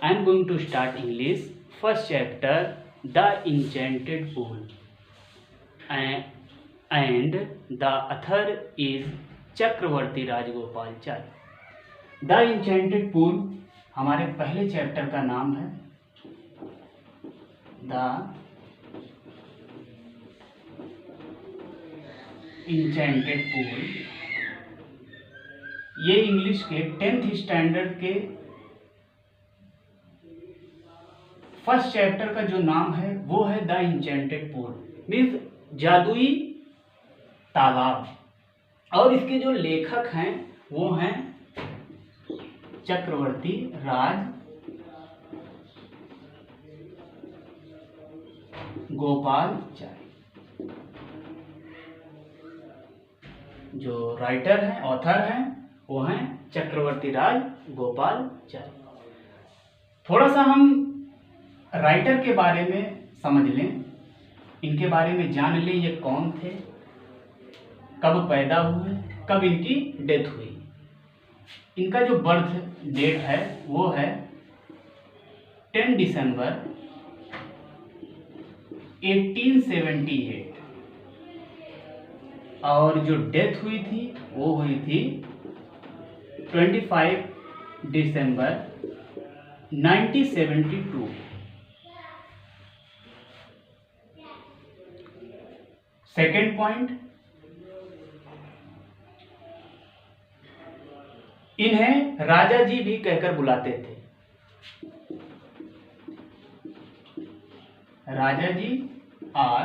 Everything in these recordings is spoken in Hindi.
I am going to start English. First chapter, The Enchanted Pool, and the author is Chakravarti Rajagopalachari. The enchanted pool हमारे पहले चैप्टर का नाम है. द इंचेंटेड पूल ये इंग्लिश के 10th स्टैंडर्ड के फर्स्ट चैप्टर का जो नाम है वो है द इंचेंटेड पूल, मीन्स जादुई तालाब. और इसके जो लेखक हैं वो हैं चक्रवर्ती राजगोपालचारी. जो राइटर हैं, ऑथर हैं, वो हैं चक्रवर्ती राजगोपालचारी. थोड़ा सा हम राइटर के बारे में समझ लें, इनके बारे में जान लें. ये कौन थे, कब पैदा हुए, कब इनकी डेथ हुई. इनका जो बर्थ डेट है वो है 10 दिसंबर 1878 और जो डेथ हुई थी वो हुई थी 25 दिसंबर 1972. सेकेंड पॉइंट, इन्हें राजा जी भी कहकर बुलाते थे. राजा जी और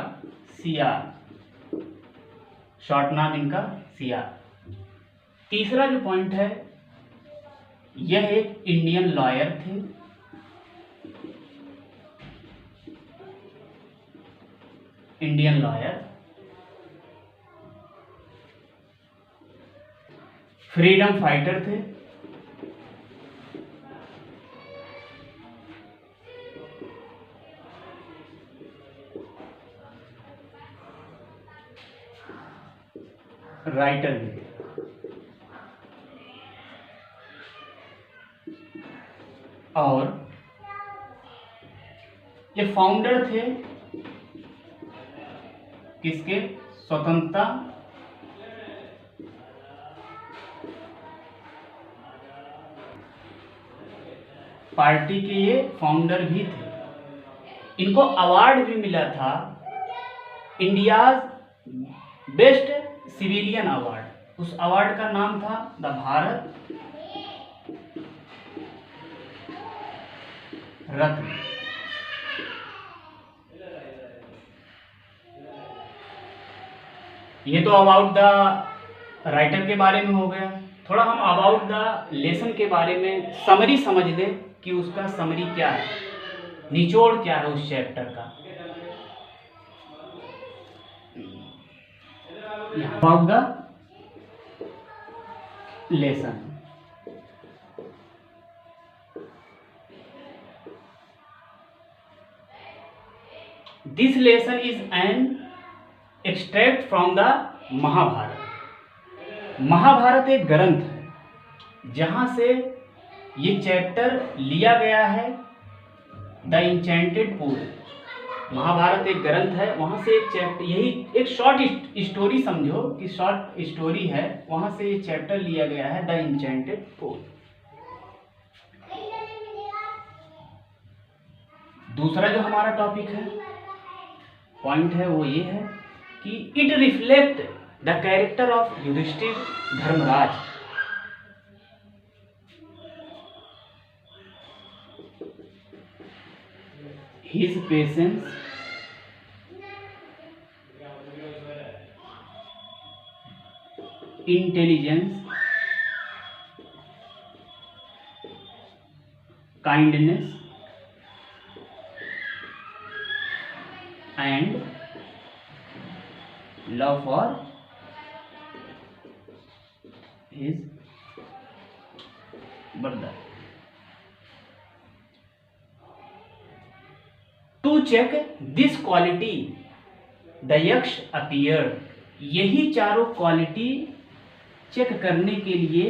सीआर, शॉर्ट नाम इनका सीआर. तीसरा जो पॉइंट है, यह एक इंडियन लॉयर थे. इंडियन लॉयर, फ्रीडम फाइटर थे. राइटर भी थे. और ये फाउंडर थे किसके, स्वतंत्रता पार्टी के ये फाउंडर भी थे. इनको अवार्ड भी मिला था, इंडियाज बेस्ट सिविलियन अवार्ड. उस अवार्ड का नाम था द भारत रत्न. ये तो अबाउट द राइटर के बारे में हो गया. थोड़ा हम अबाउट द लेसन के बारे में समरी समझ लें कि उसका समरी क्या है, निचोड़ क्या है उस चैप्टर का. About the lesson. This lesson is an extract from the Mahabharata. Mahabharata एक ग्रंथ है जहां से ये चैप्टर लिया गया है. द इंचेंटेड पूल, महाभारत एक ग्रंथ है, वहां से एक चैप्टर, यही एक शॉर्ट स्टोरी समझो कि शॉर्ट स्टोरी है, वहां से ये चैप्टर लिया गया है, द इंचेंटेड पूल. दूसरा जो हमारा टॉपिक है, पॉइंट है, वो ये है कि it reflect the character of Yudhishthira Dharmaraj. His patience, intelligence, kindness, and love for his brother. To check this quality, the यक्ष appeared. यही चारों क्वालिटी चेक करने के लिए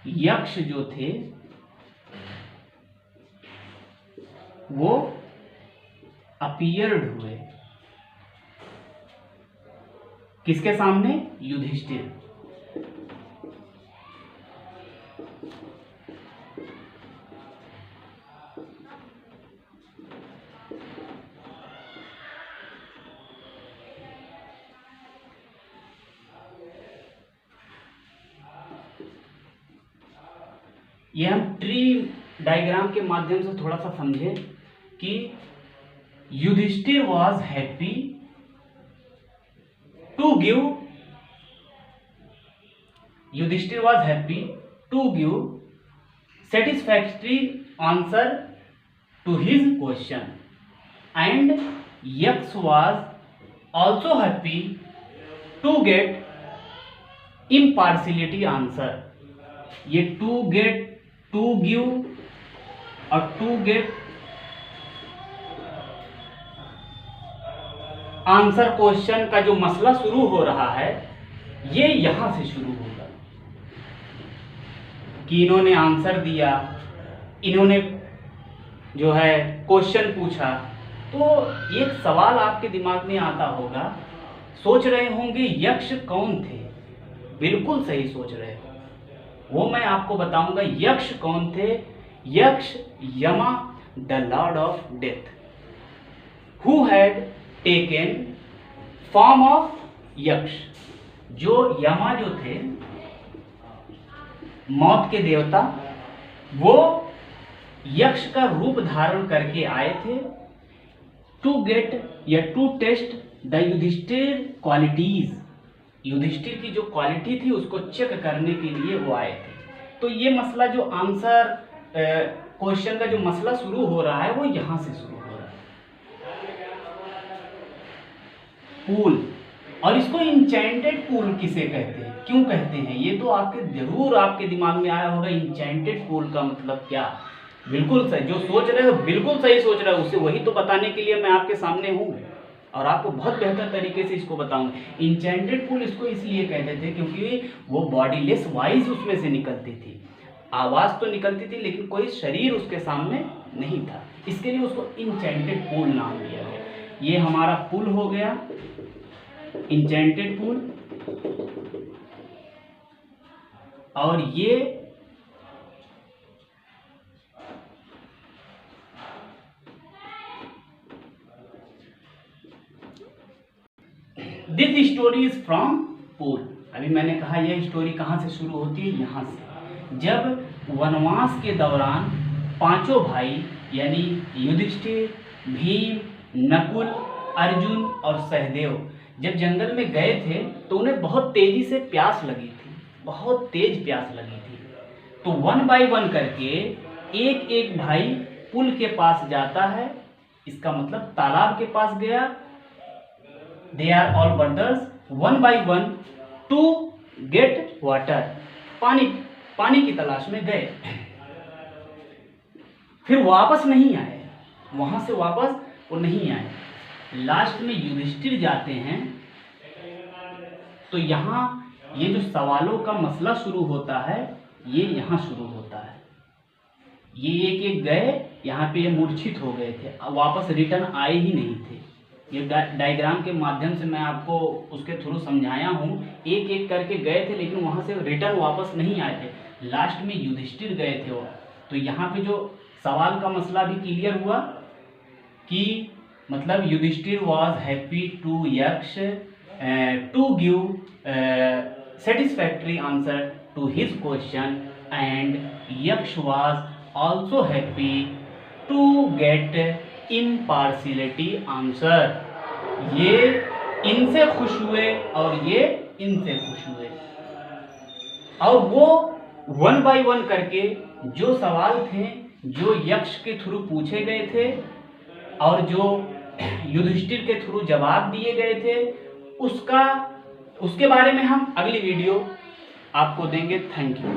यक्ष जो थे वो अपीयर्ड हुए, किसके सामने? युधिष्ठिर। ये हम ट्री डायग्राम के माध्यम से थोड़ा सा समझे कि Yudhishthira was happy to give satisfactory answer to his question, and Yaksh was also happy to get impartiality answer। ये टू गेट, टू गिव और टू गेट आंसर क्वेश्चन का जो मसला शुरू हो रहा है ये यहां से शुरू होगा कि इन्होंने आंसर दिया, इन्होंने जो है क्वेश्चन पूछा। तो एक सवाल आपके दिमाग में आता होगा, सोच रहे होंगे यक्ष कौन थे? बिल्कुल सही सोच रहे हो, वो मैं आपको बताऊंगा यक्ष कौन थे। यक्ष यमा the Lord of death, who had taken form of यक्ष। जो यमा जो थे मौत के देवता, वो यक्ष का रूप धारण करके आए थे टू गेट या to test the Yudhishthira qualities. Yudhishthira की जो क्वालिटी थी उसको चेक करने के लिए वो आए थे। तो ये मसला जो आंसर क्वेश्चन का जो मसला शुरू हो रहा है वो यहां से शुरू हो रहा है। पूल, और इसको इंचेंटेड पूल किसे कहते हैं, क्यों कहते हैं, ये तो आपके जरूर आपके दिमाग में आया होगा। इंचेंटेड पूल का मतलब क्या? बिल्कुल सही, जो सोच रहे हो बिल्कुल सही सोच रहे हो, उसे वही तो बताने के लिए मैं आपके सामने हूँ और आपको बहुत बेहतर तरीके से इसको बताऊंगा। इंचेंटेड पूल इसको इसलिए कहते थे क्योंकि वो बॉडीलेस वॉइस उसमें से निकलती थी, आवाज़ तो निकलती थी लेकिन कोई शरीर उसके सामने नहीं था, इसके लिए उसको इंचेंटेड पूल नाम दिया गया। ये हमारा पुल हो गया, इंचेंटेड पूल। और ये this story is from pool. अभी मैंने कहा यह स्टोरी कहाँ से शुरू होती है? यहाँ से। जब वनवास के दौरान पांचों भाई यानी युधिष्ठिर, भीम, नकुल, अर्जुन और सहदेव जब जंगल में गए थे तो उन्हें बहुत तेजी से प्यास लगी थी, बहुत तेज प्यास लगी थी। तो 1 बाय 1 करके एक एक भाई पुल के पास जाता है, इसका मतलब तालाब के पास गया। They are all brothers 1 by 1 to get water, पानी की तलाश में गए। फिर वापस नहीं आए, वहां से वापस वो नहीं आए। लास्ट में युधिष्ठिर जाते हैं तो यहाँ ये जो सवालों का मसला शुरू होता है ये यहाँ शुरू होता है। ये एक एक गए, यहाँ पे ये मूर्छित हो गए थे, वापस रिटर्न आए ही नहीं थे। ये डायग्राम के माध्यम से मैं आपको उसके थ्रू समझाया हूँ। एक एक करके गए थे लेकिन वहाँ से रिटर्न वापस नहीं आए थे। लास्ट में युधिष्ठिर गए थे वो। तो यहाँ पे जो सवाल का मसला भी क्लियर हुआ कि मतलब Yudhishthira was happy to Yaksha to give satisfactory answer to his question, and Yaksh was also happy to get impartiality answer। ये इनसे खुश हुए और ये इनसे खुश हुए, और वो 1 बाय 1 करके जो सवाल थे जो यक्ष के थ्रू पूछे गए थे और जो युधिष्ठिर के थ्रू जवाब दिए गए थे उसके बारे में हम अगली वीडियो आपको देंगे। Thank you.